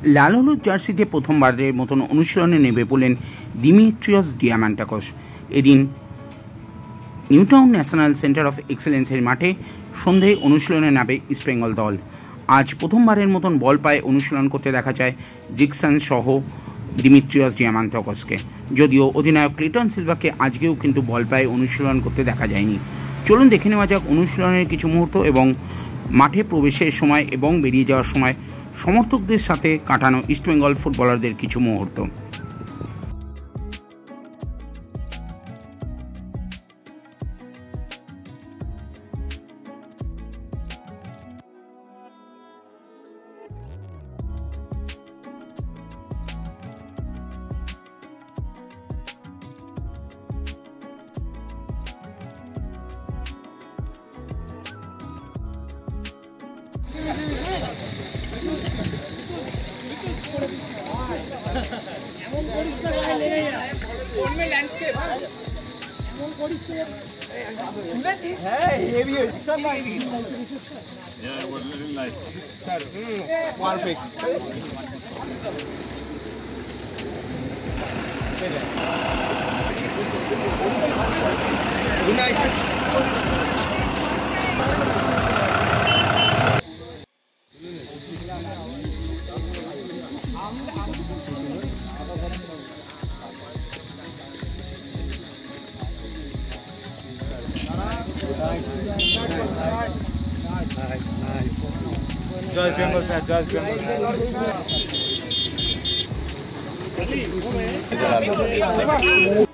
লাল হলুদ জার্সিতে প্রথমবারের মতন অনুশীলনে নেমে পড়লেন দিমিত্রিয়স ডিয়ামান্টাকস। এদিন নিউটাউন ন্যাশনাল সেন্টার অফ এক্সেলেন্সের মাঠে সন্ধ্যায় অনুশীলনে নামে ইস্টবেঙ্গল দল। আজ প্রথমবারের মতন বল পায়ে অনুশীলন করতে দেখা যায় জিকসন সহ দিমিত্রিয়স ডিয়ামান্টাকসকে। যদিও অধিনায়ক ক্লিটন সিলভাকে আজকেও কিন্তু বল পায়ে অনুশীলন করতে দেখা যায়নি। চলুন দেখে নেওয়া যাক অনুশীলনের কিছু মুহূর্ত এবং মাঠে প্রবেশের সময় এবং বেরিয়ে যাওয়ার সময় সমর্থকদের সাথে কাটানো ইস্টবেঙ্গল ফুটবলারদের কিছু মুহূর্ত। Yeah, it was really nice. Sir, perfect. Good night. Judge Bengal, sir. Judge Bengal.